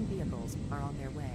vehicles are on their way.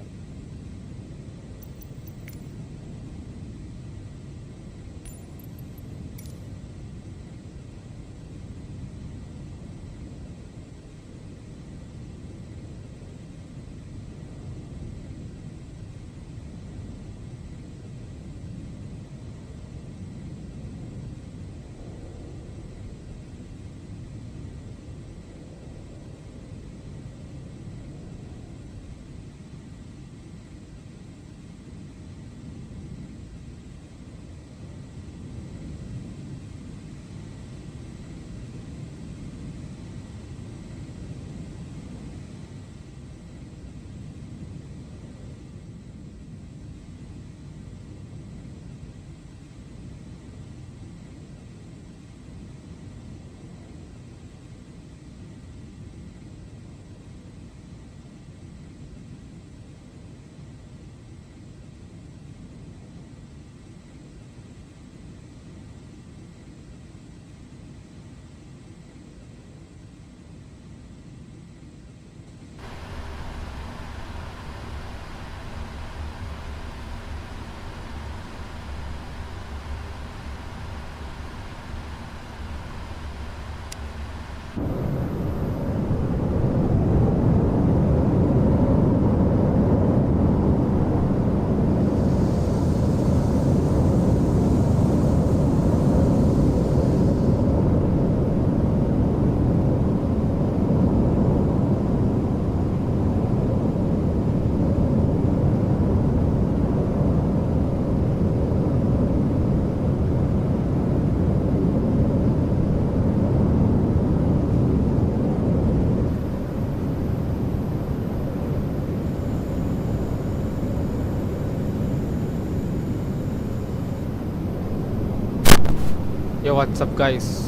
Yo, what's up, guys?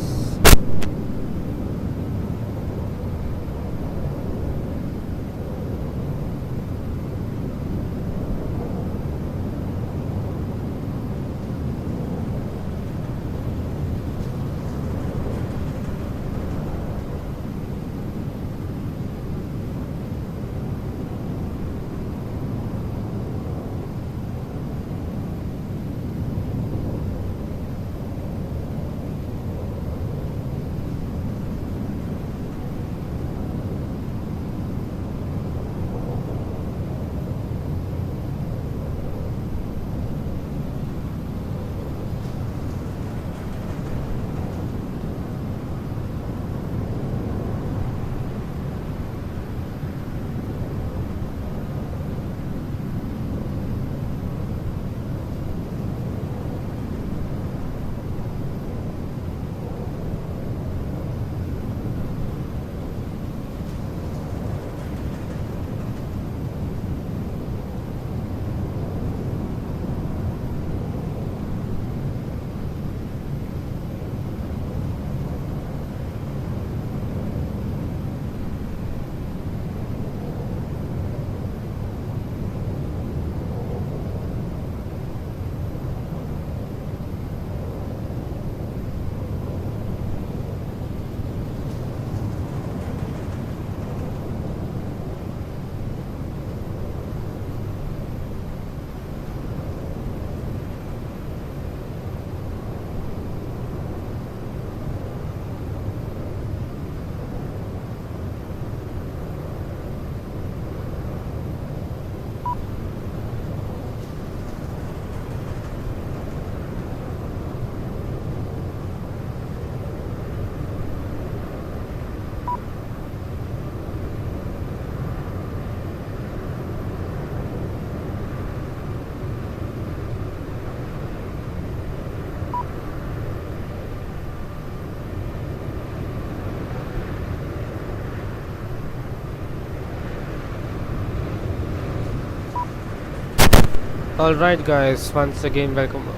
Alright guys, once again welcome.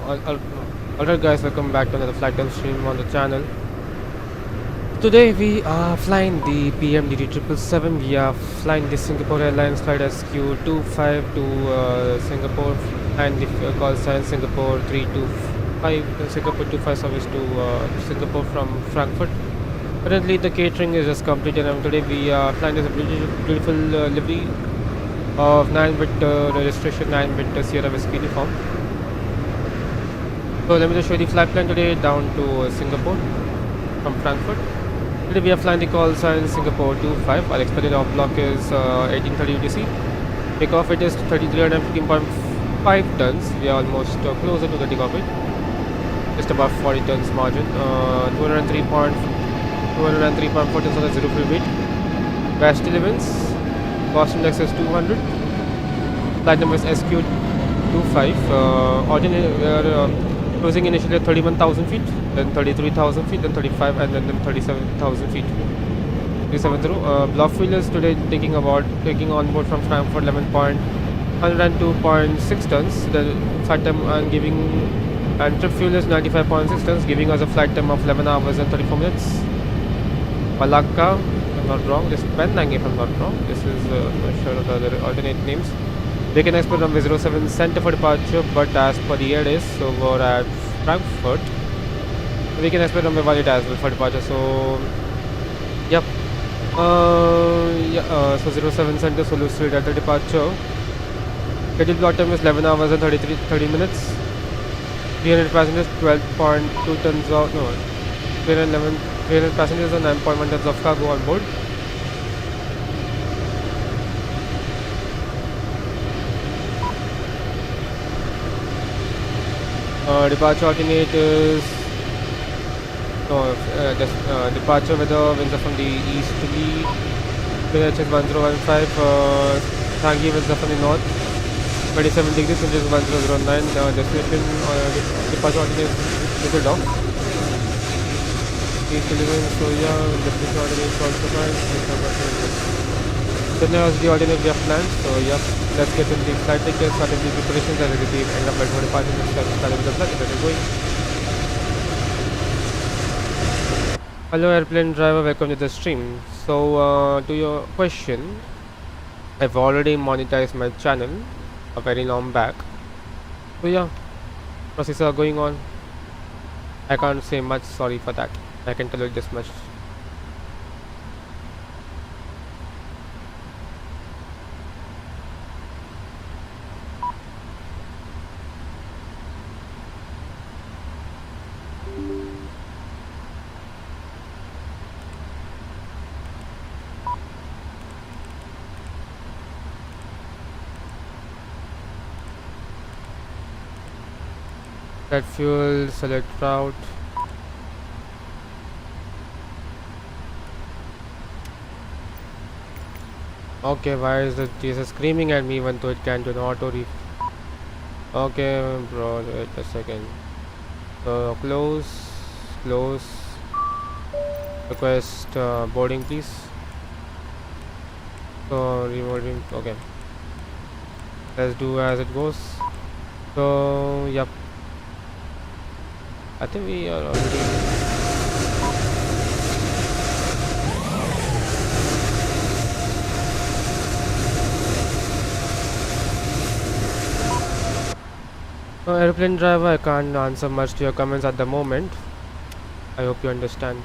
Alright guys, welcome back to another flight time stream on the channel. Today we are flying the PMDG 777. We are flying the Singapore Airlines Flight SQ25 to Singapore, and the call sign Singapore 325, Singapore 25 service to Singapore from Frankfurt. Currently the catering is just completed, and today we are flying as a beautiful livery of 9-bit registration, 9-bit Sierra Whiskey uniform. So let me just show you the flight plan today down to Singapore from Frankfurt. Today we are flying the call sign Singapore 25. Our expected off block is 1830 UTC. Takeoff it is 3315.5 tons. We are almost closer to the takeoff weight. Just about 40 tons margin. 203.4 tons on the zero fuel weight. Best elements. Cost index is 200. Flight number is SQ25. We are closing initially at 31,000 feet, then 33,000 feet, then 35, and then 37,000 feet. 370. Block fuel is today taking on board from Frankfurt 102.6 tons. The flight time and trip fuel is 95.6 tons, giving us a flight time of 11 hours and 34 minutes. Malacca, if I'm not wrong. This is Penang, if I'm not wrong. This is not sure of the other alternate names. We can expect runway 07 center for departure, but as per the air is over at Frankfurt, we can expect runway 18 as well for departure. So, yep. So 07 center, so Lucille Delta departure. Scheduled block time is 11 hours and 30 minutes. 300 passengers, 12.2 tons of 300 passengers and 9.1 tons of cargo on board. Departure alternate is departure weather winds are from the easterly. PH is 1015. Tangi winds are from the north. 27 degrees, which is 1009. Destination departure alternate little off. Easterly winds, so yeah, destination alternate is also fine. So now the alternate we have planned. So yeah. Let's get into the flight tickets, start the preparations, and the end of flight for departure and start with the flight. Let us go. Hello airplane driver, welcome to the stream. So to your question, I've already monetized my channel a very long back. So yeah, processes are going on. I can't say much, sorry for that. I can tell you this much. Set fuel, select route. Okay, why is the Jesus screaming at me even though it can do an auto ref? Okay, bro, wait a second. So close. Request boarding, please. So reboarding. Okay. Let's do as it goes. So yep. I think we are already. Airplane driver, I can't answer much to your comments at the moment. I hope you understand.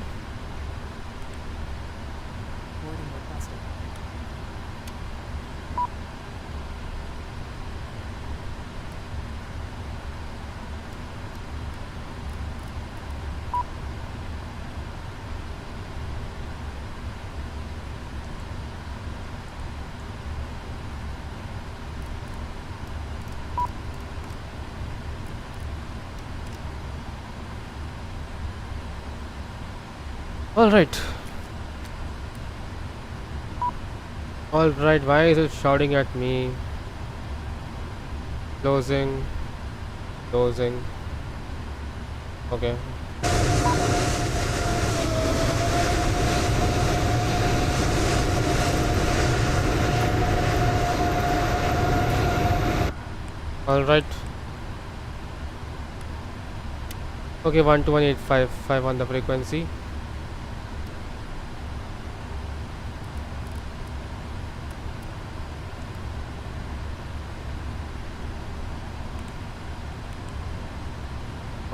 Alright, why is it shouting at me? Closing. Okay. Alright. Okay, 121.855 on the frequency.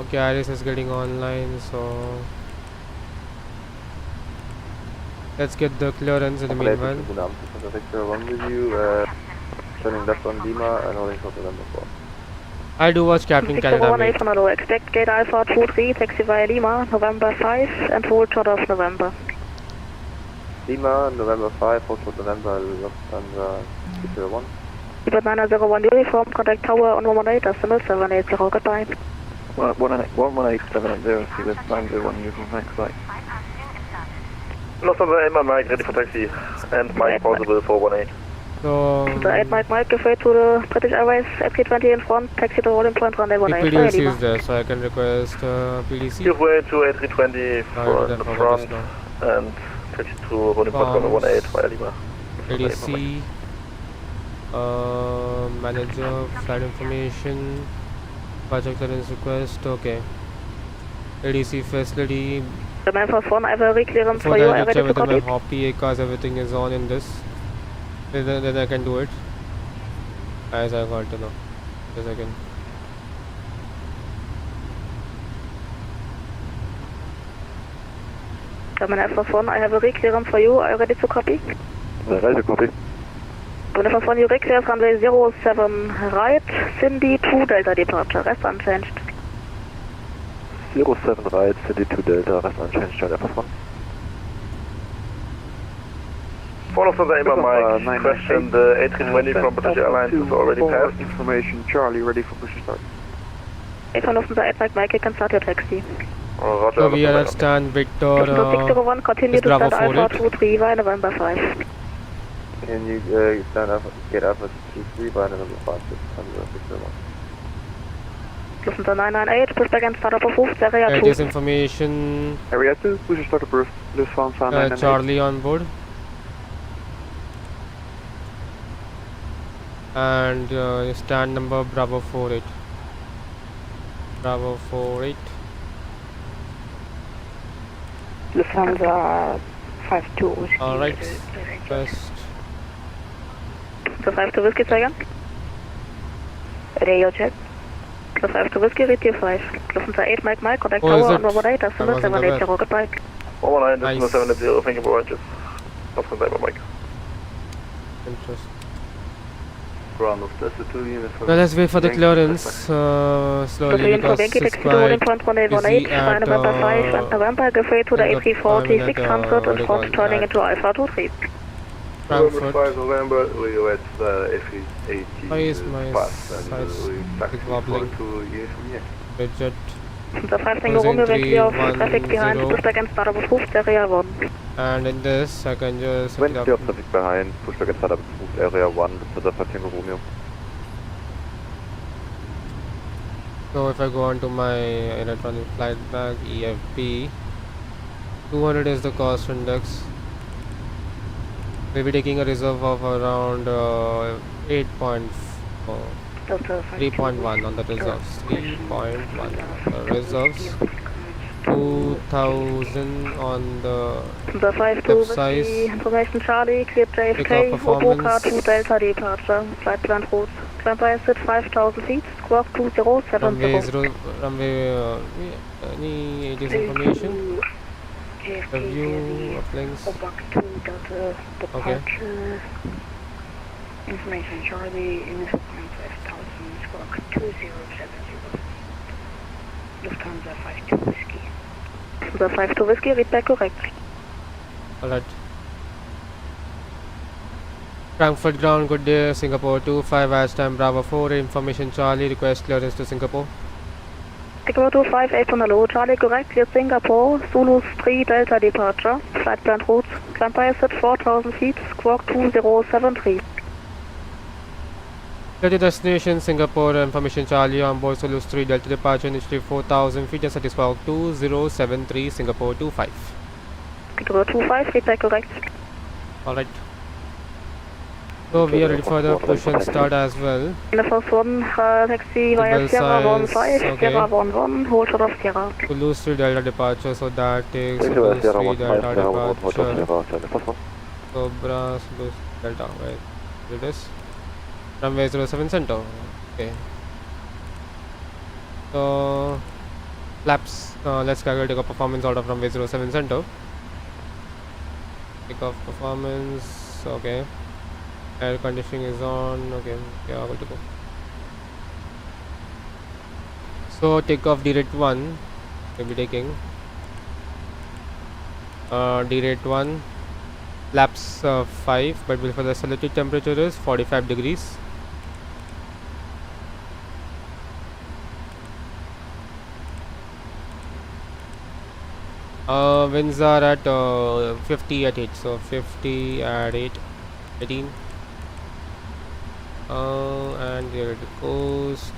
Okay, Iris is getting online, so let's get the clearance in the meanwhile. Turning left on Lima and holding short November 4. I do watch Captain Canada, mate. Expect gate Alpha 23, taxi via Lima, November 5, and hold short of November. Lima, November 5, hold short November, Lufthansa 201. Keep 901 uniform, contact tower on 118, decimal 780, goodbye. 118, Seabird 901 uniform, thanks, bye. Lufthansa 8 Mike, ready for taxi, and Mike possible for 18. So, the 8 Mike, give way to the British Airways SQ20 in front, taxi to rolling point rendezvous 18. PDC is there, so I can request PDC. Give way to A320 for the front, and taxi to rolling point rendezvous 18 via Lima. PDC, manager, flight information, project clearance request, okay. ADC facility. The man for phone, I have a re-clearance for For you, that, I I ready check to whether my copy. Hoppy, Acars, everything is on in this. Then I can do it. As I got to know. Just a second. The man for phone, I have a re-clearance for you, are you ready to copy? Ready to copy. The man for phone, you re-clear runway 07 right, Cindy 2 Delta departure, rest unchanged. 07 right, City 2 Delta, rest unchanged, Charlie F1. For Lufthansa 8 Mike, question the A320 from British Airlines is already passed. Information, Charlie, ready for push start. If on Lufthansa 8 Mike, you can start your taxi. Roger, So we are at stand Victor. 601, continue to Bravo stand Alpha 48. 23 via November 5. Can you stand up, get up at 23 by November 5, 601. Lufthansa 998, push back and start up approved, area 2. This information. Area 2, push start approved. Lufthansa 998. Charlie on board. And stand number Bravo 48. Bravo 48. Lufthansa 52 whiskey. Alright. First. The 52 whiskey second. Radio check. The 52 whiskey, radio 5. Lufthansa 8 Mike Mike, contact Oh, is tower it? on Bravo 8, decimal 780, goodbye. 119, Nice. decimal 780, thank you for watches. Lufthansa 8 Mike. Interesting. Ground of Delta 2 unit. Now let's wait for the clearance slowly because it's quite busy at November 5 and November, give way to the A340 600 in front, turning into Alpha 23. Frankfurt. November, we are at the A380. Why is my size wobbling? Budget. The 5 Tango Romeo will clear of traffic behind, push back and start up approved, area 1. And in this I can just set When it up. clear of traffic behind, push back and start up approved, area 1, Lufthansa 5 Tango Romeo. So if I go on to my electronic flight bag, EFB, 200 is the cost index. We'll be taking a reserve of around 3.1 on the reserves. 3.1 reserves. 2000 on the The 52 size. information Charlie, cleared JFK, Takeoff performance. Oboka 2 Delta departure, flight plan routes. Climb by exit 5000 feet, squawk 2070. Runway, any ATS information? Review uplinks. Oboka 2 Delta departure. Information Charlie, initial climb 5000, squawk 2070. Lufthansa 52 whiskey. The 52 whiskey, read back correct. Alright. Frankfurt ground, good day, Singapore 25, as time Bravo 4, information Charlie, request clearance to Singapore. Singapore 25, 8 on the low, Charlie correct, clear Singapore, Zulu 3 Delta departure, flight plan routes, climb by exit 4000 feet, squawk 2073. Clear to destination Singapore, information Charlie, on board Zulu 3 Delta departure, initially 4000 feet and satisfy 2073, Singapore 25. Singapore 25, read back correct. Alright. So we are ready for the push and start as well. The first one, taxi via Sierra 15, Sierra 11, hold short of Sierra. Zulu 3 Delta departure, so that takes Zulu 3 Delta departure. Cobra, Zulu Delta, where it is? Runway 07 center. Okay. So flaps, let's calculate takeoff performance out of runway 07 center. Takeoff performance, okay. Air conditioning is on. Okay, yeah, good to go. So takeoff D rate 1. We'll be taking D rate 1. Flaps 5, but before the selected temperature is 45 degrees. Winds are at 50 at 8, so 50 at 8, 18. And here it coast.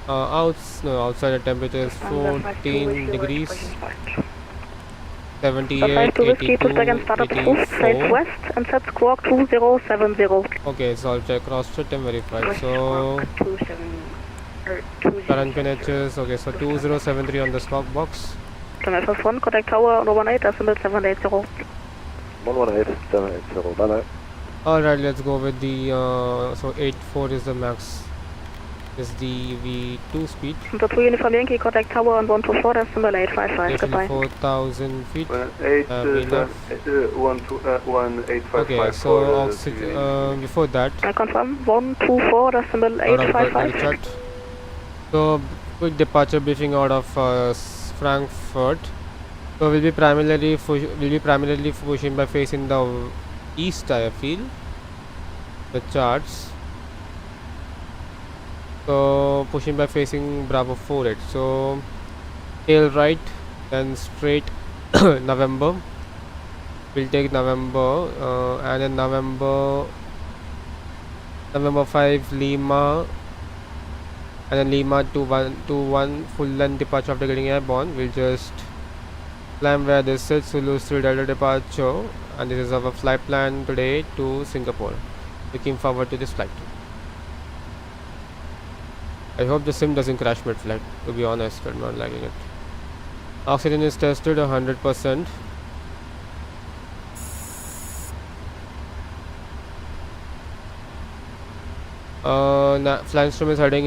Outside the temperature is 14 degrees. 78, 82, 84. Southwest and set squawk 2070. Okay, it's all check, cross checked and verified. So current pin is okay. So 2073 on the squawk box. MSFS 1, contact tower 18 decimal 780. 118, 780, bye bye. Alright, let's go with the so 84 is the max. Is the V2 speed. The 2 Uniform Yankee, contact tower on 124 decimal 855. Goodbye. 4,000 feet. 185. Okay, so before that. I confirm 124 decimal 855. So quick departure briefing out of Frankfurt. So we'll be primarily pushing by facing the east, I feel. The charts. So pushing by facing Bravo 48. So tail right, then straight November. We'll take November and then November 5 Lima, and then Lima 21 full length departure after getting airborne. We'll just climb where this is Zulu 3 Delta departure, and this is our flight plan today to Singapore. Looking forward to this flight. I hope the sim doesn't crash mid-flight, to be honest. I'm not liking it. Oxygen is tested 100%. Flying stream is heading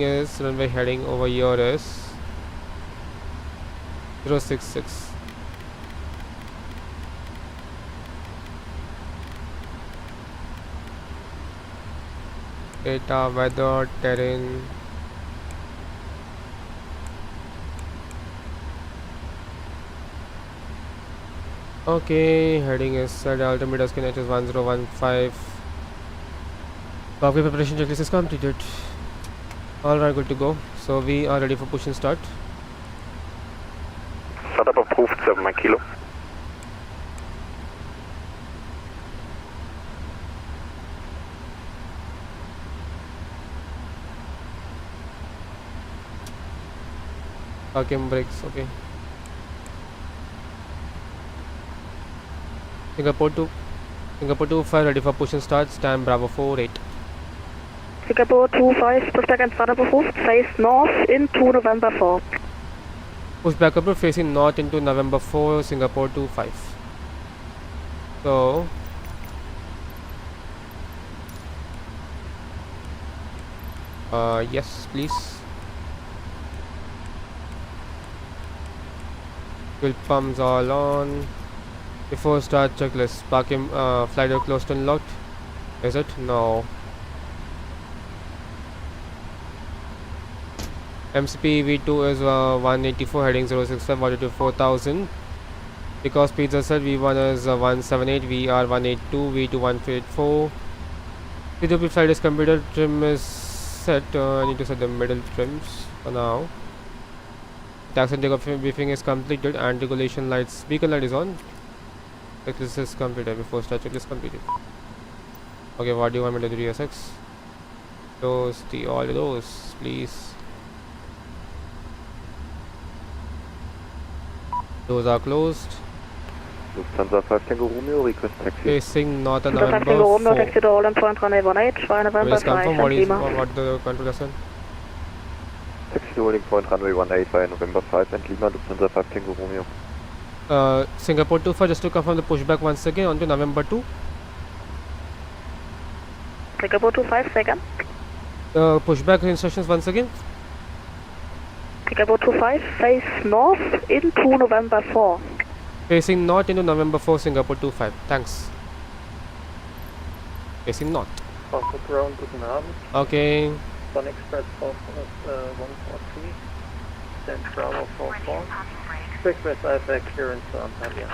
is runway heading over here is 066. Data, weather, terrain. Okay, heading is set. Altimeter scan is 1015. Cockpit preparation checklist is completed. Alright, good to go. So we are ready for push and start. Setup approved, 7 kilo. Parking brakes, okay. Singapore 25 ready for push and start. Stand Bravo 48. Singapore 25, pushback and startup approved. Face north into November 4. Pushback approved, facing north into November 4, Singapore 25. So yes, please. Fuel pumps all on. Before start checklist. Parking flight door closed and locked. Is it? No. MCP V2 is 184 heading 065 altitude 4000. Because speeds are set, V1 is 178, VR 182, V2 184. CWP flight is computer trim is set. I need to set the middle trims for now. Taxi and takeoff briefing is completed. Anti-collision lights, beacon light is on. Checklist is completed. Before start checklist completed. Okay, what do you want me to do, SX? Close all those, please. Those are closed. Lufthansa 5 Tango Romeo, request taxi. Facing north and Lufthansa November 4. Romeo, taxi to all in point runway 18, November 5 and What the control is in? Taxi to holding point runway 18 via November 5 and Lima, Lufthansa 5 Tango Romeo. Singapore 25, just to confirm the pushback once again onto November 2. Singapore 25, second. Pushback instructions once again. Singapore 25, face north into November 4. Facing north into November 4, Singapore 25. Thanks. facing north. Frankfurt ground, guten Abend. Okay. Sun Express 143, Stand Bravo 44. Request IFA clearance to Antalya.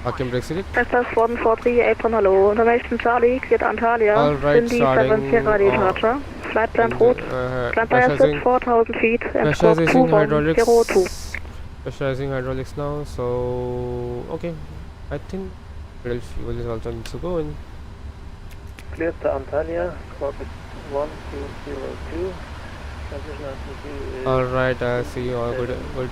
Parking brake select. Express 143, apron hello. Information Charlie, cleared Antalya. Alright, Cindy starting 7 Sierra departure. Flight plan route. Climb by asset 4000 feet and squawk Pressurizing hydraulics. 2102. Pressurizing hydraulics now, so okay. I think fuel is also needs to go in. Cleared to Antalya, squawk is 1202. Transition altitude is Alright, I see you all good. here,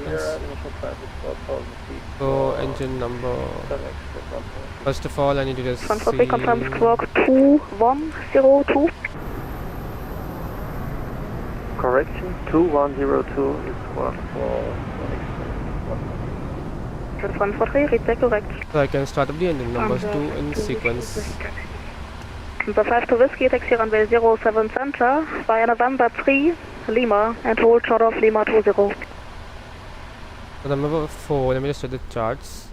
Yes. initial climb is 4000 feet. So engine number. Sun Express 143. First of all, I need to just Frankfurt see. confirm squawk 2102. Correction, 2102 is squawk for Sun Express 143. 143, read that correct. So I can start up the engine numbers 2 in sequence. The 5 to Whiskey, taxi runway 07 center, via November 3, Lima, and hold short of Lima 20. So number 4, let me just check the charts.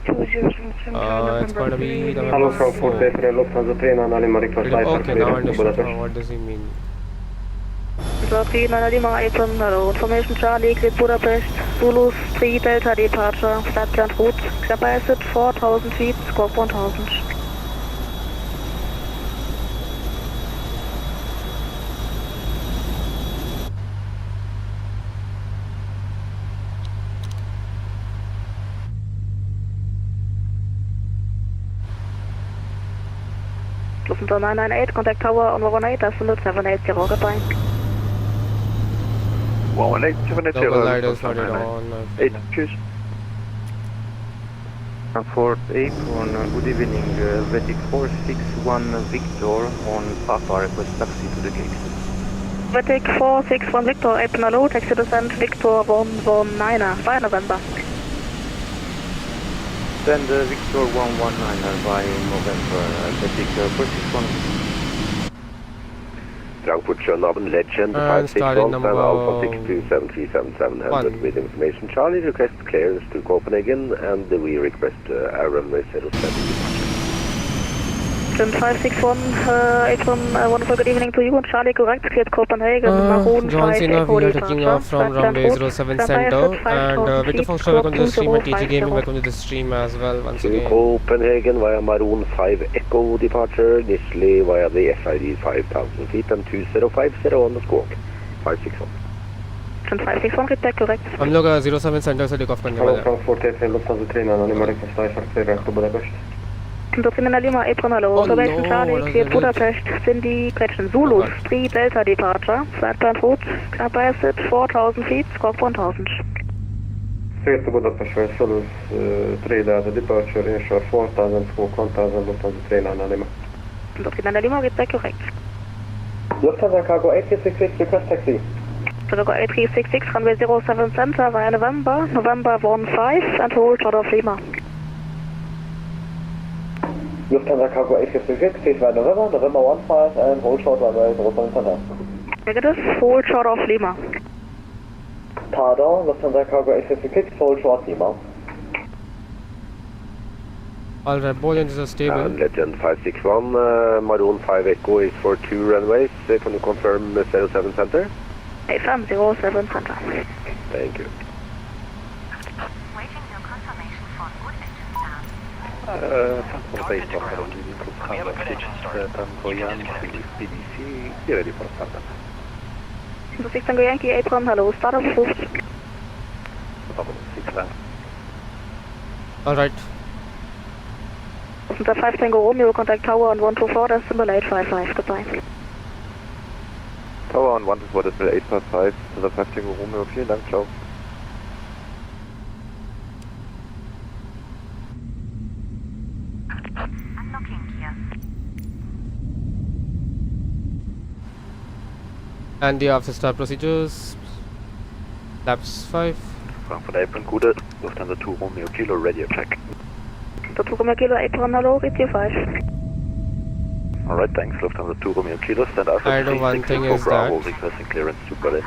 It's going to be the Hello, number Frankfurt, 4. Lufthansa 300 Lima, request Okay, now I understand. What does he mean? So 3 Lima, apron, hello. Information Charlie, cleared Budapest, Zulu 3 Delta departure, flight plan route, climb by asset 4000 feet, squawk 1000. Lufthansa 998, contact tower on 118, decimal 780, goodbye. 11870. Double light is not at all. 8, choose. Frankfurt 8 on good evening, Vetic 461 Victor on Papa, request taxi to the gate. Vetic 461 Victor, apron hello, taxi descent Victor 119, via November. Send Victor 119 by November, Vetic 461. Frankfurt Schönabend Legend And starting 561 number and Alpha 6273700 with information. Charlie request clearance to Copenhagen and we request runway 07. Gen 561, apron, wonderful good evening to you. Charlie correct, cleared Copenhagen, Maroon John 5 Cena, Echo we are taking departure, off from flight plan runway route, 07 climb by center asset and 5000 Victor feet, Fox squawk welcome to the stream and TG 2050. Gaming welcome to the stream as well once To again. Copenhagen via Maroon 5 Echo departure, initially via the SID 5000 feet and 2050 on the squawk 561. Gen 561, read that correct. हम लोग 07 centre से take off करने Hello, वाले हैं. Frankfurt, Lufthansa 300 Lima, request IFA clearance to Budapest. Dr. Lima, apron hello. Oh, Information no, Charlie, that's cleared good. Budapest, Cindy, question Zulu, Oh, God. 3 Delta departure, flight plan route, climb by asset 4000 feet, squawk 1000. Straight to Budapest, Solus 3 Delta departure, ensure 4000, squawk 1000, Lufthansa 300 Lima. Dr. Lima, read that correct. Lufthansa Cargo 8366, request taxi. Chicago 8366, runway 07 center via November 15, and hold short of Lima. Lufthansa Cargo 8366, please via November 15, and hold short runway 07 center. Negative, hold short of Lima. Pardon, Lufthansa Cargo 8366, hold short Lima. Alright, both engines are stable. And Legend 561, Maroon 5 Echo is for 2 runways. Can you confirm 07 center? AFM 07 center. Thank you. Waiting your confirmation for good engine start. Frankfurt 8 Oscar on leaving Lufthansa 6 Tango Yankee PDC, be ready for startup. 6 Tango Yankee, apron hello, startup approved. 6 land. Alright. 5 Tango Romeo, contact tower on 124, decimal 855, goodbye. Tower on 124, decimal 855, to the 5 Tango Romeo, vielen Dank, ciao. Unlocking gear. And the after start procedures. Laps 5. Frankfurt Apron, Gute, Lufthansa 2 Romeo Kilo, radio check. Dr. Romeo Kilo, apron hello, read you 5. Alright, thanks, Lufthansa 2 Romeo Kilo, stand Alpha I know one 364 thing is Bravo, that- requesting clearance to Berlin.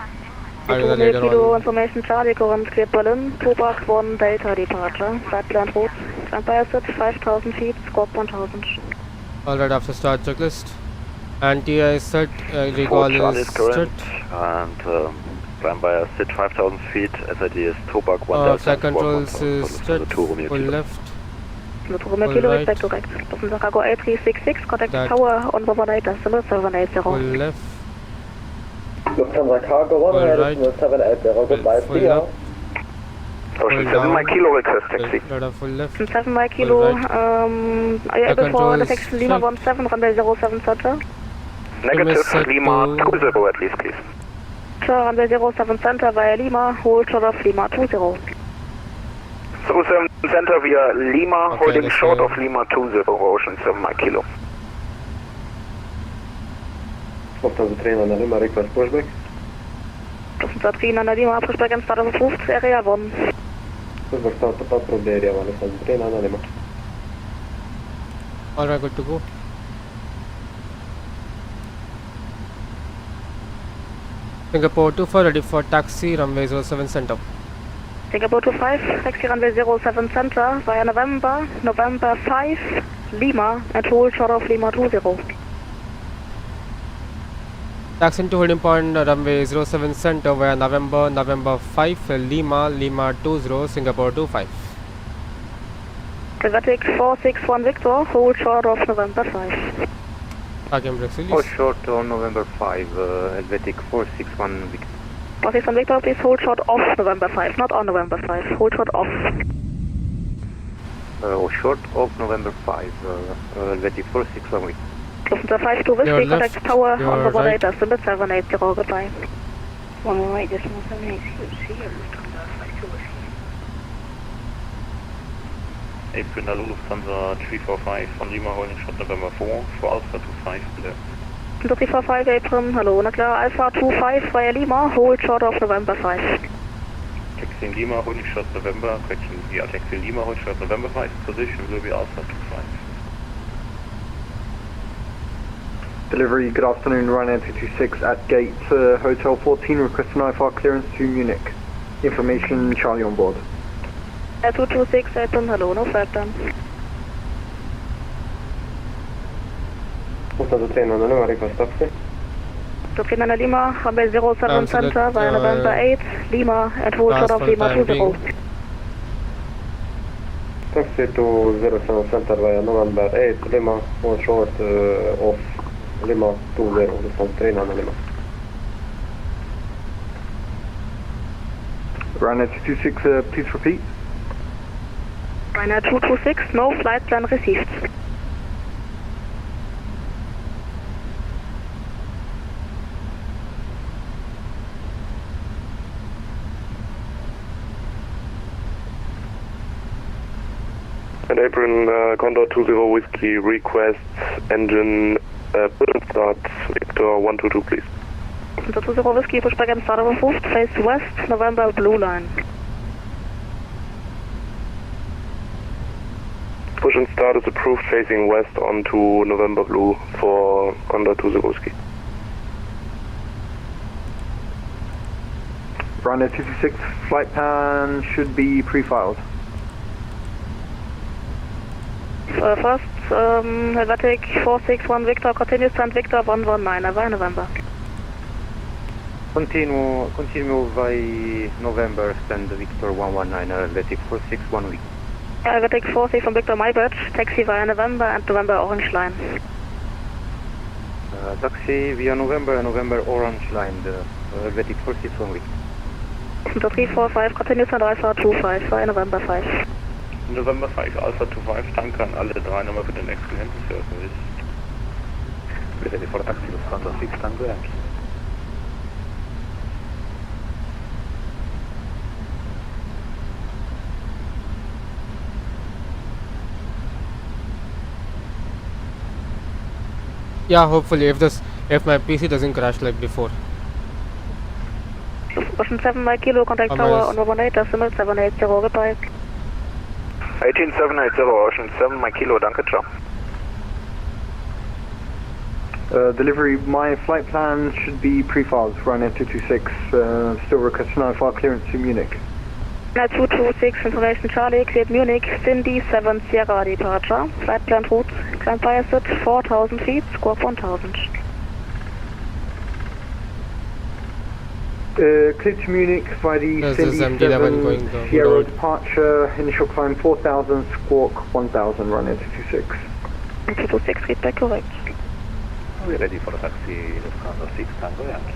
I'll do Romeo that later Kilo, on. information Charlie, current cleared Berlin, 2 Box 1 Delta departure, flight plan route, climb by asset 5000 feet, squawk 1000. Alright, after start checklist. Anti-air set, recall is set. And climb by sit 5,000 feet, SID is Tobak 1 Delta. Flight controls is set, full left. Full right. Correct. Cargo A366, contact tower on overnight decimal 780. Full left. Lufthansa Cargo 1 right. 780, goodbye, Full left. Ocean 7 Mike Kilo request taxi. Full left. 7 Mike Kilo, are you able for the taxi Lima 17, runway 07 center? Negative, Lima 20 at least, please. Sure, runway 07 center via Lima, hold short of Lima 20. 07 center via Lima, holding short of Lima 20, Ocean 7 Mike Kilo. Lufthansa 300 Lima, request pushback. Lufthansa 300 Lima, pushback and start of approved, area 1. Pushback start to approved area 1, Lufthansa 300 Lima. Alright, good to go. Singapore 25 ready for taxi, runway 07 center. Singapore 25, taxi runway 07 center via November 5, Lima, and hold short of Lima 20. Taxi into holding point, runway 07 center via November 5, Lima 20, Singapore 25. Helvetic 461 Victor, hold short of November 5. Again, brakes release. Hold short on November 5, Helvetic 461 Victor. 461 Victor, please hold short off November 5, not on November 5, hold short off. Short of November 5, Helvetic 461 Victor. Lufthansa 52 Whiskey, contact tower on overnight decimal 780, goodbye. 1 right decimal 780, here, Lufthansa 52 Whiskey. April Lufthansa 345 von Lima, holding short November 4 for Alpha 25 left. 345 April, hello, na klar, Alpha 25 via Lima, hold short of November 5. Taxi Lima, holding short November, correction, yeah, taxi Lima, holding short November 5, position will be Alpha 25. Delivery, good afternoon, Ryanair 226 at gate Hotel 14, requesting IFR clearance to Munich. Information, Charlie on board. 226 April, hello, no flight plan. Lufthansa 300 Lima, request taxi. 300 Lima, runway 07 center via November 8, Lima, and hold short of Lima 20. Taxi to 07 center via November 8, Lima, hold short of Lima 20, Lufthansa 300 Lima. Ryanair 226, please repeat. Ryanair 226, no flight plan received. And April, Condor 20 Whiskey requests engine start Victor 122, please. Condor 20 Whiskey, pushback and start of approved, face west, November blue line. Push and start is approved, facing west onto November blue for Condor 20 Whiskey. Ryanair 226, flight plan should be pre-filed. First, Helvetic 461 Victor, continues to Victor 119, via November. Continue by November, stand Victor 119, Helvetic 461 Victor. Helvetic 461 Victor, my badge, taxi via November and November orange line. Taxi via November and November orange line, the Helvetic 461 Victor. 345, continues to Alpha 25 via November 5. November 5, Alpha 25, danke an alle drei nochmal für den exzellenten Service. Ready for taxi, Lufthansa 6, danke. Yeah, hopefully if my PC doesn't crash like before. Ocean 7 Mike Kilo, contact tower on overnight decimal 780, goodbye. 18780, Ocean 7 Mike Kilo, danke, ciao. Delivery, my flight plan should be pre-filed, Ryanair 226, still requesting IFR clearance to Munich. Ryanair 226, information Charlie, cleared Munich, Cindy 7 Sierra departure, flight plan route Climb bias at 4,000 feet, squawk 1,000. Clear to Munich via the This is MD11 going Cindy down Sierra road. departure, initial climb 4,000, squawk 1,000, runway 226. 226, read back correct. We're ready for the taxi, Lufthansa 6 Tango Yankee.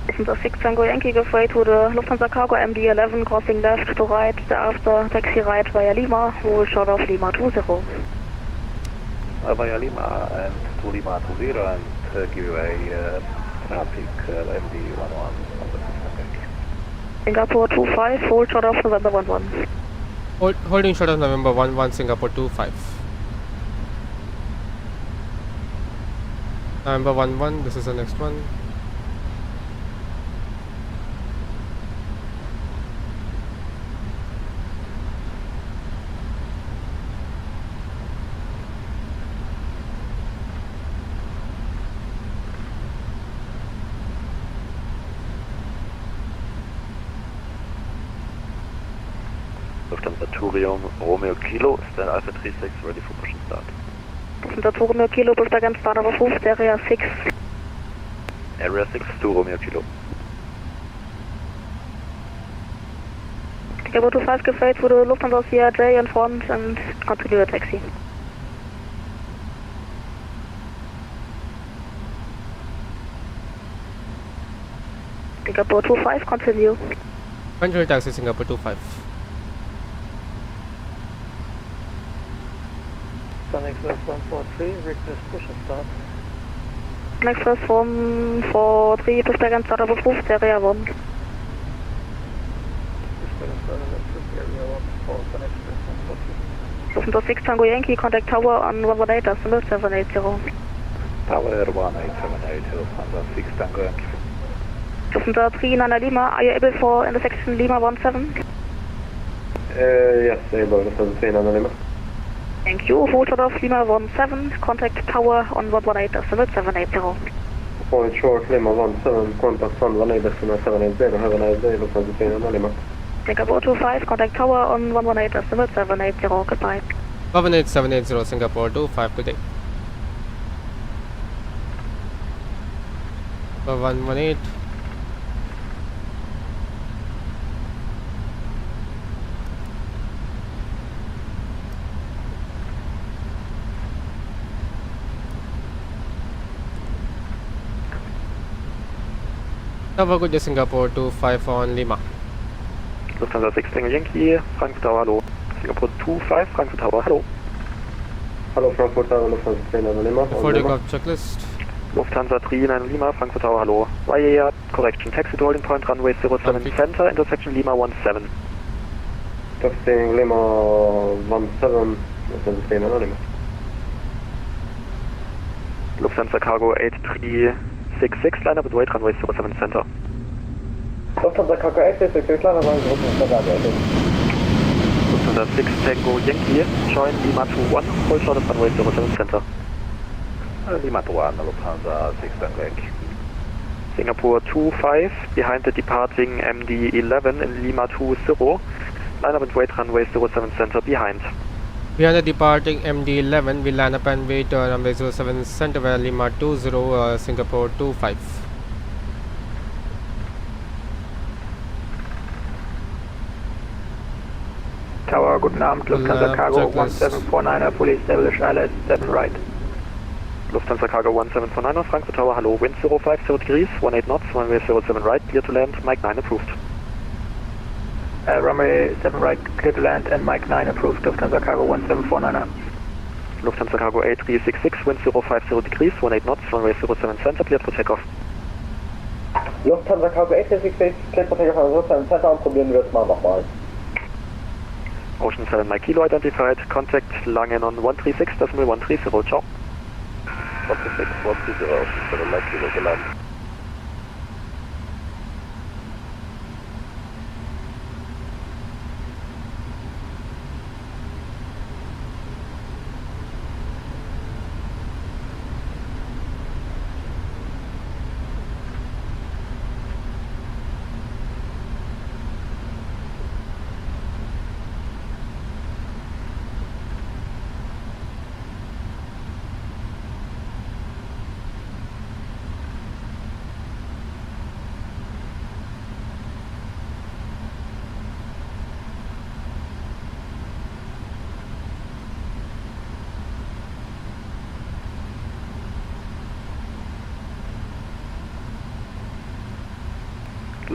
Lufthansa 6 Tango Yankee gefreight to the Lufthansa Cargo MD11, crossing left to right, thereafter taxi right via Lima, hold short of Lima 20. Via Lima and to Lima 20 and give you a traffic MD11 on the 6 Tango Yankee. Singapore 25, hold short of November 11. Holding short of November 11, Singapore 25. November 11, this is the next one. Lufthansa Turium Romeo Kilo, stand Alpha 36, ready for push and start. Lufthansa Romeo Kilo, push back and start of approved, area 6. Area 6 to Romeo Kilo. Singapore 25 gefreight to the Lufthansa CRJ in front and continue the taxi. Singapore 25, continue. Continue taxi Singapore 25. Sun Express 143, request push and start. Next first 143, push back and start of approved, area 1. Push back and start area 1 for Sun Express 143. Lufthansa 6 Tango Yankee, contact tower on 118, decimal 780. Tower 1878, Lufthansa 6 Tango Yankee. Lufthansa 3 Nana Lima, are you able for intersection Lima 17? Yes, able, Lufthansa 3 Nana Lima. Thank you. Hold short of Lima 17, contact tower on 118, decimal 780. Hold short Lima 17, contact 118, decimal 780, have a nice day, Lufthansa 3 Nana Lima. Singapore 25, contact tower on 118, decimal 780, goodbye. 18780 Singapore 25, good day. 118. Have a good day Singapore 25 on Lima. Lufthansa 6 Tango Yankee, Frankfurt Tower, hallo. Singapore 25, Frankfurt Tower, hallo. Hello, Frankfurt Tower, Lufthansa 3 Nana Lima. Before the golf checklist. Lufthansa 3 Lima, Frankfurt Tower, hallo. Via correction, taxi to holding point, runway 07 center, intersection Lima 17. Taxiing Lima 17, Lufthansa 3 Nana Lima. Lufthansa Cargo 8366, line up at wait, runway 07 center. Lufthansa Cargo 8366, line up at wait, Lufthansa 6 Tango Yankee, join Lima 21, hold short of runway 07 center. Lima 21, Lufthansa 6 Tango Yankee. Singapore 25, behind the departing MD11 in Lima 20, line up and wait, runway 07 center behind. Behind the departing MD11, we line up and wait runway 07 center via Lima 20, Singapore 25. Tower, guten Abend, Lufthansa Cargo checklist. 1749, fully established, ILS 7 right. Lufthansa Cargo 1749, Frankfurt Tower, hello, wind 05, 0 degrees, 18 knots, runway 07 right, clear to land, Mike 9 approved. Runway 7 right, clear to land, and Mike 9 approved, Lufthansa Cargo 1749. Lufthansa Cargo 8366, wind 050 degrees, 18 knots, runway 07 center, cleared for takeoff. Lufthansa Cargo 8366, clear for takeoff on 07 center, und probieren wir es mal nochmal. Ocean 7 Mike Kilo identified, contact Langen on 136.130, ciao. 136.130, Ocean 7 Mike Kilo gelandet.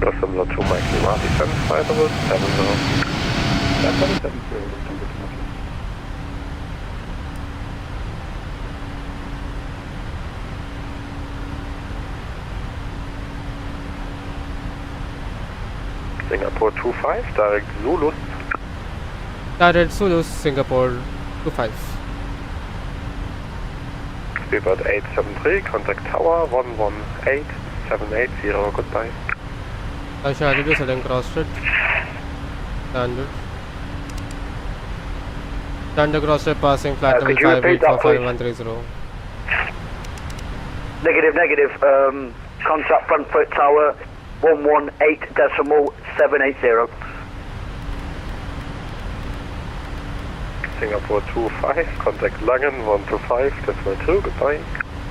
Similar to Mike Lima, descent flight level 70. 770, Singapore 25, direct Zulu. Direct Zulu, Singapore 25. Speedbird 873, contact tower 118780, goodbye. Charlie to Southern Crossroad. Standard. Standard Crossroad passing flight level 5845-130. Negative. Contact Frankfurt Tower 118.780. Singapore 25, contact Langen 125.2, goodbye.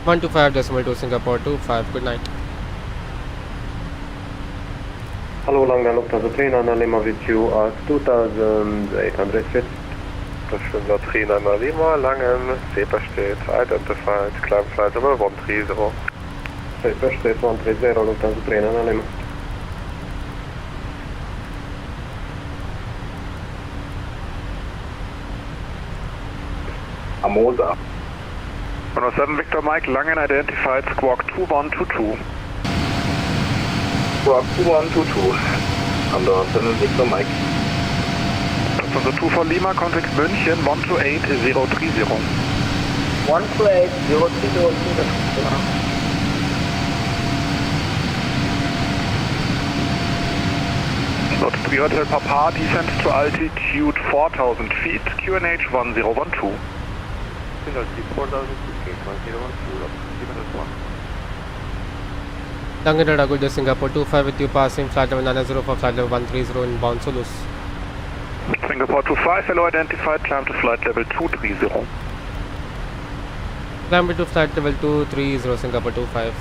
125.2 Singapore 25, good night. Hello Langen, Lufthansa 39 Lima with you at 2800 feet. Lufthansa 39 Lima, Langen, SEPA steht, identified, climb flight level 130. SEPA steht 130, Lufthansa 39 Lima. Amosa. 107 Victor Mike, Langen identified, squawk 2122. Squawk 2122. Under 7 Victor Mike. Lufthansa 24 Lima, contact München 128030. 128.030. Slot 3 Hotel Papa, descent to altitude 4000 feet, QNH 1012. Altitude 4000 feet, 1012, Langen Radar Good Singapore 25 with you passing flight level 90 for flight level 130 inbound Solus. Singapore 25, hello identified, climb to flight level 230. Climb to flight level 230 Singapore 25.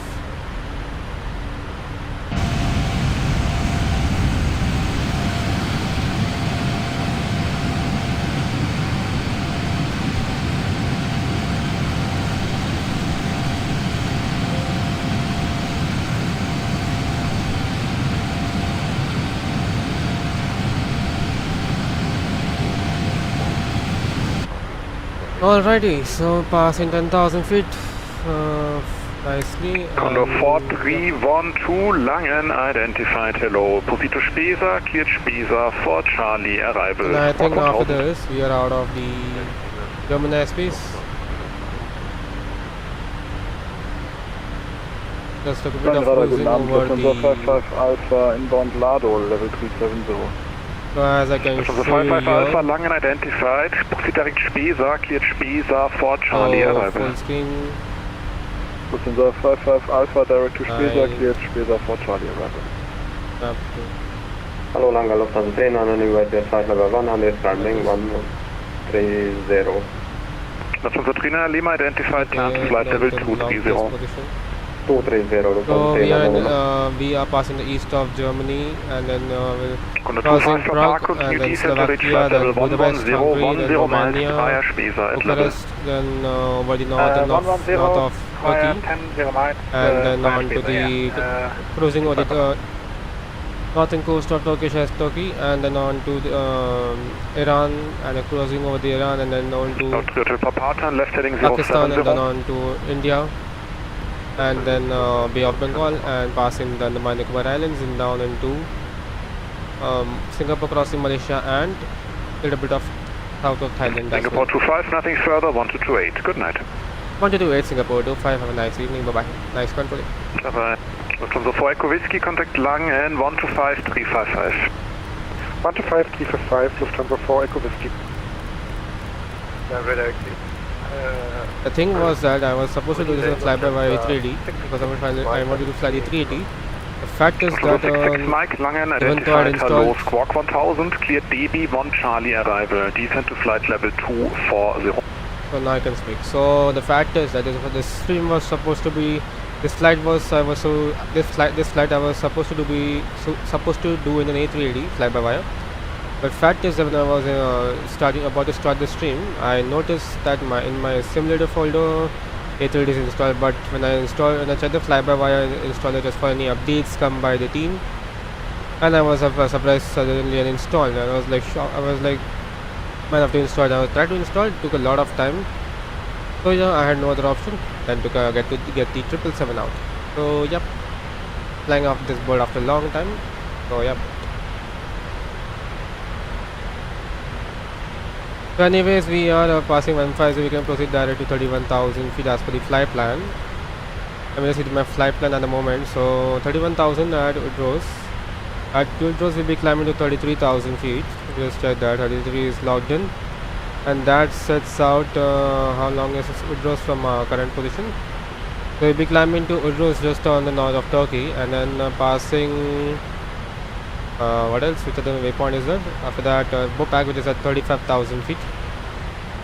Alrighty, so passing 10,000 feet nicely. Condor 4312 Langen identified, hello. Proceed to Spesa, cleared Spesa for Charlie arrival. And I think after this we are out of the German airspace. Just a bit of cruising over the... 55 Alpha inbound Lado, level 370. So as I can show you 55 Alpha here, Langen identified, proceed direct Spesa, cleared Spesa for Charlie arrival. full screen. Lufthansa 55 Alpha direct to Spesa, Aye. cleared Spesa for Charlie arrival. Up to Hello Langen, Lufthansa 39, invited flight level 100, climbing 130. Lufthansa 39 Lima identified, climb to flight level 230. 230, So we are passing the east of Germany and then we'll crossing Prague and then Slovakia, then Budapest, Hungary, then Romania, Bucharest, then over the north of Turkey, and then on to the cruising over the northern coast of Turkish as Turkey, and then on to the, Iran, and cruising over the Iran, and then on to Pakistan, and then on to India, and then Bay of Bengal, and passing then the Nicobar Islands and down into Singapore, crossing Malaysia, and a little bit of south of Thailand. Singapore 25, nothing further, 1228. Good night. 1228 Singapore 25, have a nice evening, bye bye. Nice control. Bye bye. Lufthansa 4 Echo Whiskey, contact Langen 125355. 125 Lufthansa 4 Echo Whiskey. The thing was that I was supposed to do this flyby 380 because I wanted to fly the 380. The fact is that Mike Langen even though I identified, hello, installed, Squawk 1000, cleared DB 1 Charlie arrival, descent to flight level 240. so now I can speak. So the fact is that this stream was supposed to be, this flight I was supposed to do in an A380 flyby wire. But fact is that when I was about to start the stream, I noticed that in my simulator folder A380 is installed, but when I checked the flyby wire installer just for any updates come by the team, and I was surprised suddenly uninstalled. I was like shocked. I was like, man, I have to install. I was trying to install. It took a lot of time. So yeah, I had no other option than to get the 777 out. So yep, flying off this bird after a long time. So yep. So anyways, we are passing 1.5, so we can proceed direct to 31,000 feet as per the flight plan. I'm just with my flight plan at the moment. So 31,000 at Udros. At Udros we'll be climbing to 33,000 feet. Just check that 33 is logged in, and that sets out how long is Udros from our current position. So we'll be climbing to Udros just on the north of Turkey, and then passing what else? Which other waypoint is that? After that, Bopak, which is at 35,000 feet.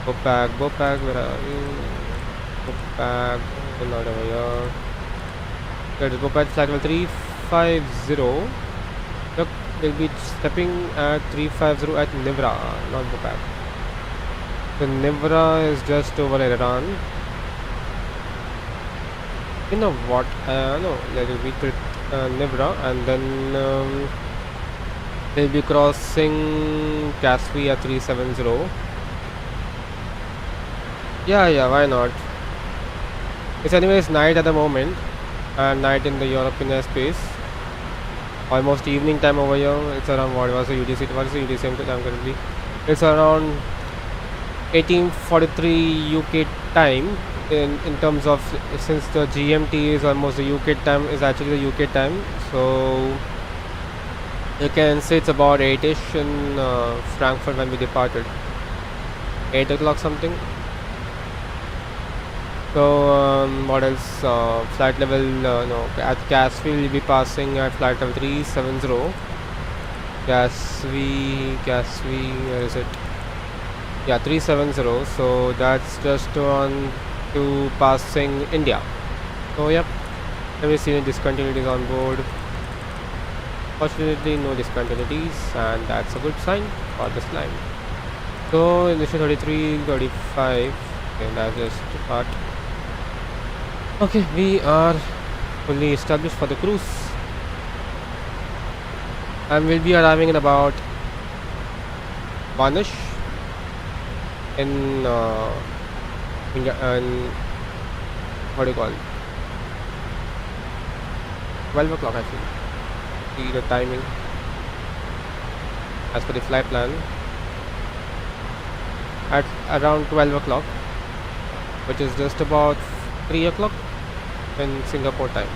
Bopak, where are you? Bopak, not over here. That is Bopak, flight level 350. Look, we'll be stepping at 350 at Nivra, not Bopak. So Nivra is just over Iran. You know what? No, let it be Nivra, and then we'll be crossing Caspi at 370. Yeah, why not? It's anyways night at the moment, and night in the European airspace. Almost evening time over here. It's around what was the UTC? What is the UTC time currently? It's around 18:43 UK time. In terms of, since the GMT is almost the UK time, is actually the UK time. So you can say it's about 8ish in Frankfurt when we departed. 8 o'clock something. So what else? Flight level no, at Caspi we'll be passing at flight level 370. Caspi, where is it? Yeah, 370. So that's just on to passing India. So yep, let me see any discontinuities on board. Fortunately, no discontinuities, and that's a good sign for this climb. So initial 33, 35. Okay, that's just part. Okay, we are fully established for the cruise, and we'll be arriving in about 1ish in what do you call it? 12 o'clock actually. See the timing as per the flight plan at around 12 o'clock, which is just about 3 o'clock in Singapore time.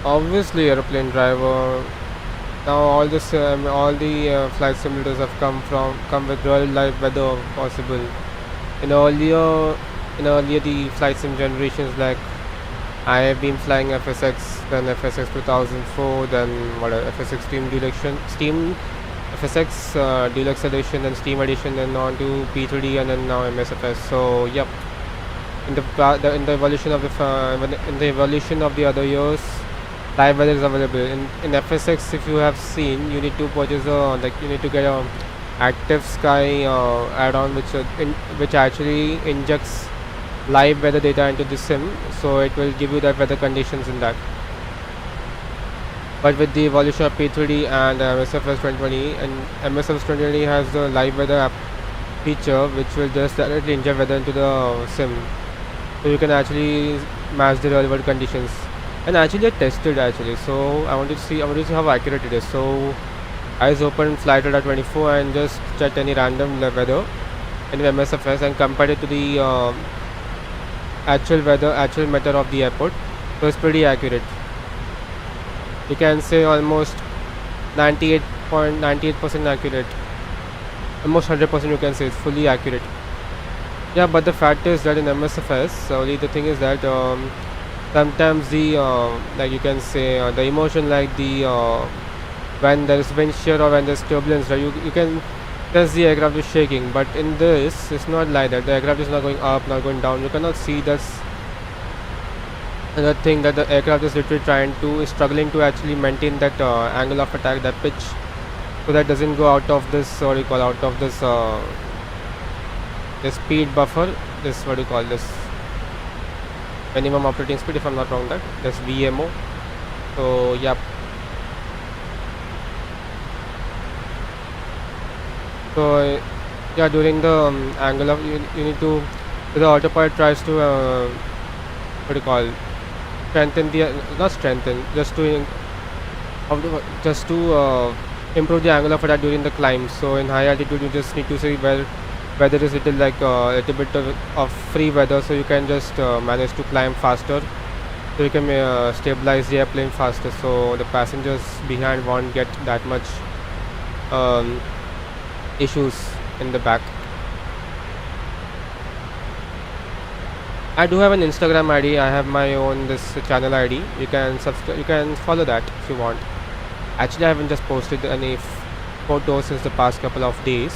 Obviously, aeroplane driver. Now all this, all the flight simulators have come with real live weather possible. In earlier the flight sim generations, like I have been flying FSX, then FSX 2004, then what FSX Steam FSX Deluxe Edition, then Steam Edition, then on to P3D, and then now MSFS. So yep, in the evolution of the other years, live weather is available. In FSX, if you have seen, you need to purchase you need to get a Active Sky add-on, which actually injects live weather data into the sim, so it will give you the weather conditions in that. But with the evolution of P3D and MSFS2020, and MSFS2020 has the live weather app feature, which will just directly inject weather into the sim, so you can actually match the real world conditions. And actually I tested actually, so I wanted to see how accurate it is. So I just opened flight radar 24 and just checked any random weather in MSFS and compared it to the actual meter of the airport. So it's pretty accurate. You can say almost 98% accurate, almost 100% you can say it's fully accurate. Yeah, but the fact is that in MSFS, only the thing is that sometimes the like you can say the emotion, like the when there is wind shear or when there is turbulence, right, you can test the aircraft is shaking. But in this, it's not like that. The aircraft is not going up, not going down. You cannot see that's another thing, that the aircraft is literally struggling to actually maintain that angle of attack, that pitch, so that doesn't go out of this, what do you call, out of this this speed buffer, this, what do you call this, minimum operating speed, if I'm not wrong, that this VMO. So yep. So yeah, during the angle of you need to, the autopilot tries to what do you call, strengthen the not strengthen, just to improve the angle of attack during the climb. So in high altitude you just need to see where weather is little like a little bit of free weather, so you can just manage to climb faster, so you can stabilize the airplane faster, so the passengers behind won't get that much issues in the back. I do have an Instagram ID. I have my own this channel ID. You can subscribe. You can follow that if you want. Actually, I haven't just posted any photos since the past couple of days.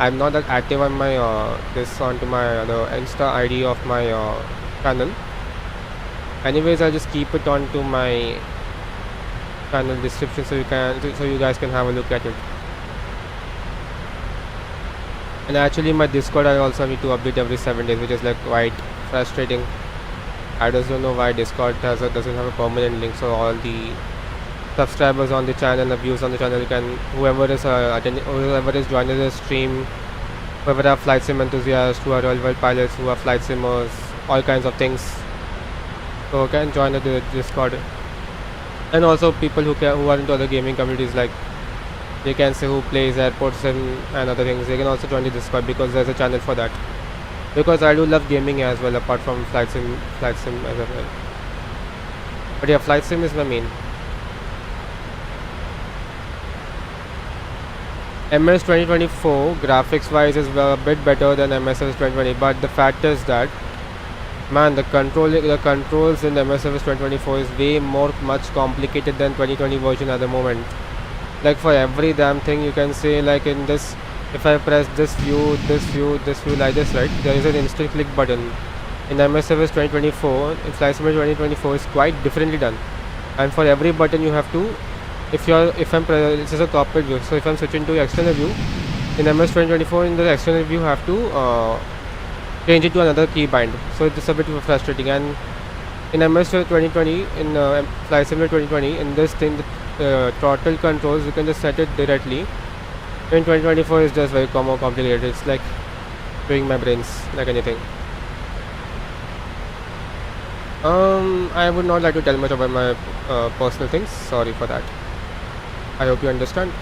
I'm not that active on my this onto my the Insta ID of my channel. Anyways, I'll just keep it onto my channel description, so you guys can have a look at it. And actually my Discord I also need to update every 7 days, which is like quite frustrating. I just don't know why Discord doesn't have a permanent link, so all the subscribers on the channel, the views on the channel, whoever is joining the stream, whoever are flight sim enthusiasts, who are real world pilots, who are flight simmers, all kinds of things, so can join the Discord. And also people who are into other gaming communities, like they can say who plays airport sim and other things, they can also join the Discord, because there's a channel for that. Because I do love gaming as well, apart from flight sim as well. But yeah, flight sim is my main. MS 2024 graphics wise is a bit better than MSFS 2020, but the fact is that, man, the controls in the MSFS 2024 is way much complicated than 2020 version at the moment. Like for every damn thing you can say, like in this, if I press this view like this, right, there is an instant click button. In MSFS 2024, in Flight Simulator 2024 is quite differently done, and for every button you have to, this is a cockpit view, so if I'm switching to external view in MS 2024, in the external view have to change it to another keybind, so it's a bit frustrating. And in MS 2020, in Flight Simulator 2020, in this thing, the throttle controls you can just set it directly. In 2024 is just very more complicated. It's like doing my brains like anything. I would not like to tell much about my personal things, sorry for that. I hope you understand.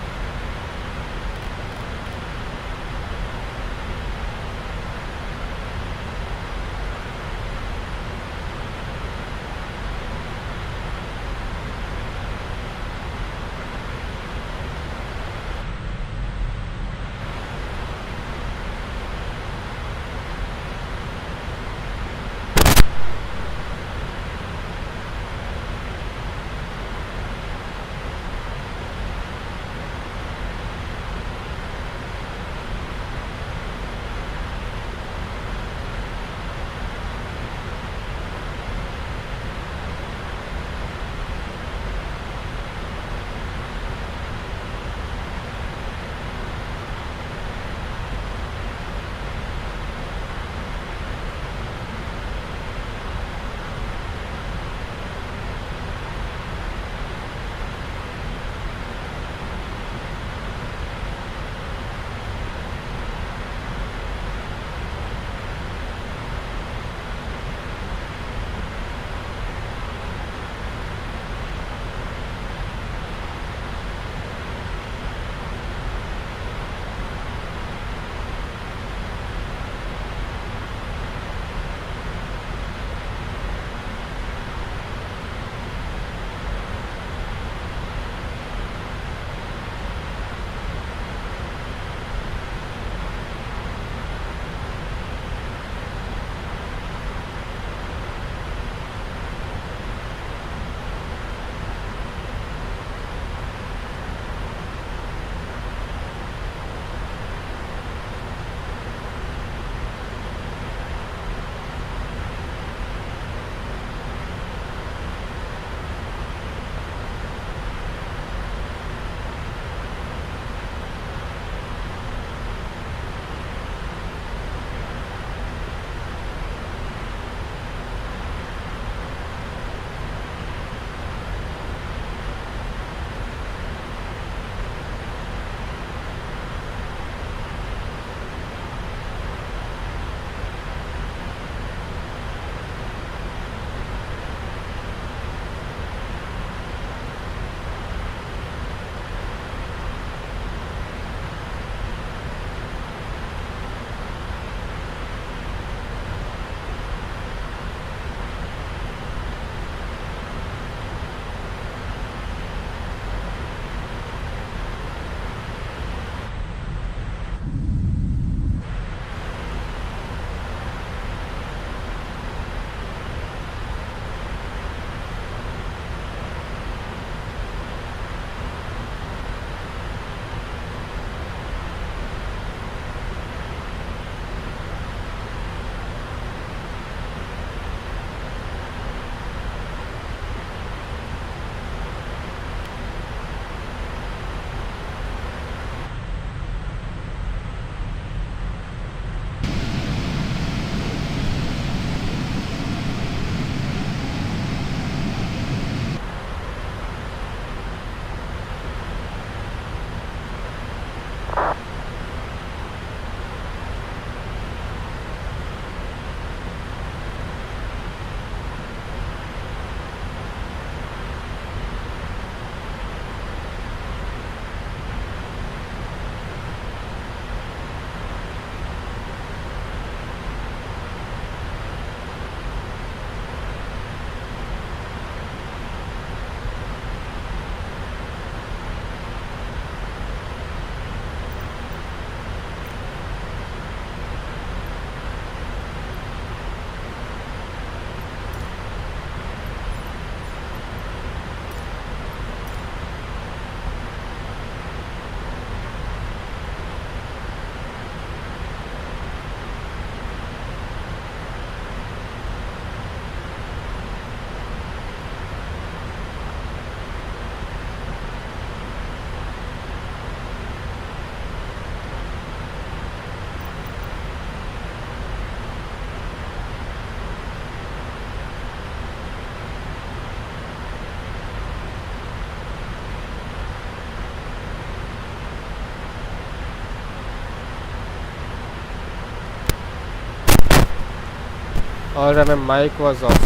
Alright, my mic was off.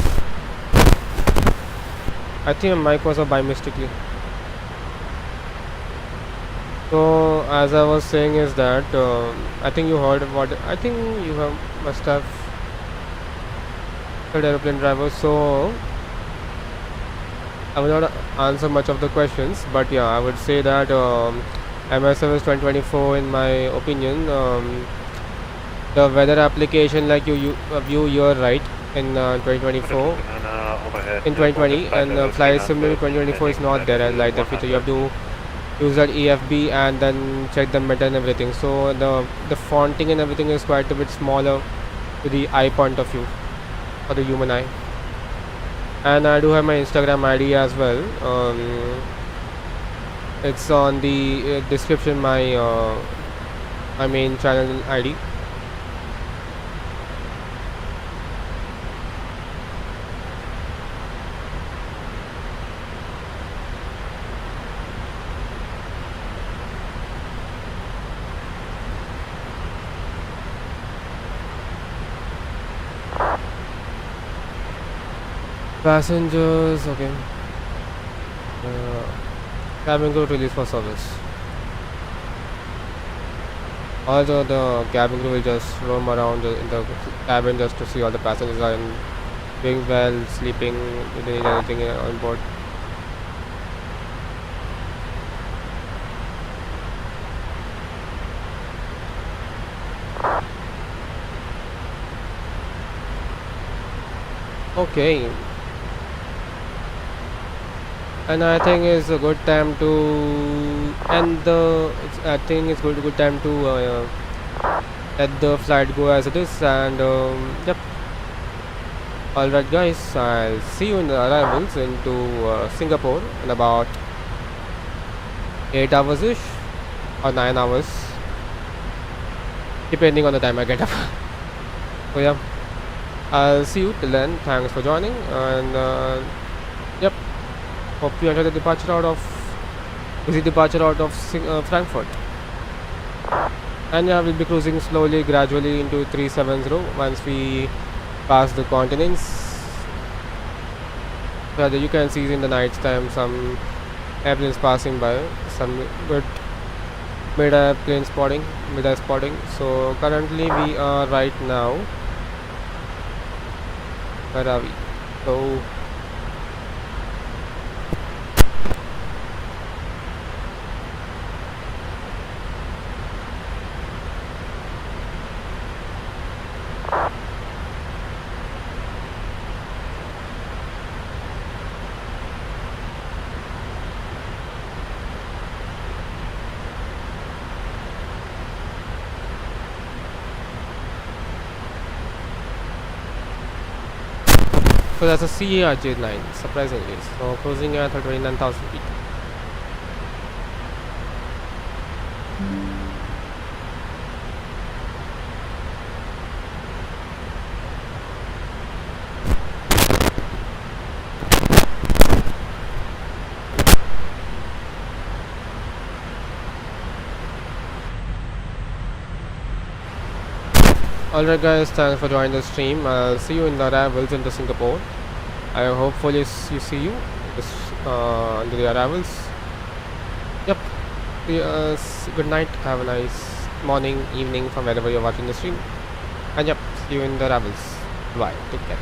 I think my mic was off by mistakenly. So as I was saying is that I think you heard what I think you must have heard aeroplane driver. So I will not answer much of the questions, but yeah, I would say that MSFS 2024, in my opinion, the weather application, like you view your right in 2024, in 2020, and FlySim 2024 is not there as like the feature. You have to use that EFB and then check the meta and everything. So the fonting and everything is quite a bit smaller to the eye point of view, or the human eye. And I do have my Instagram ID as well. It's on the description, my main channel ID. Passengers, okay. Cabin crew released for service. Also, the cabin crew will just roam around in the cabin just to see all the passengers are doing well, sleeping, if they need anything on board. Okay. And I think it's a good time to end the. I think it's good time to let the flight go as it is. And yep. All right, guys. I'll see you in the arrivals into Singapore in about 8 hours ish or 9 hours, depending on the time I get up. So yeah. I'll see you till then. Thanks for joining, and yep. Hope you enjoy the departure out of Frankfurt. And yeah, we'll be cruising slowly, gradually into 370 once we pass the continents. So you can see in the night time some airplanes passing by, some good mid-air spotting. So currently we are right now. Where are we? So that's a CARJ9, surprisingly. So cruising at 29,000 feet. Alright guys, thanks for joining the stream. I'll see you in the arrivals into Singapore. I hopefully see you into the arrivals. Yep. Good night. Have a nice morning, evening from wherever you're watching the stream. And yep, see you in the arrivals. Bye. Take care.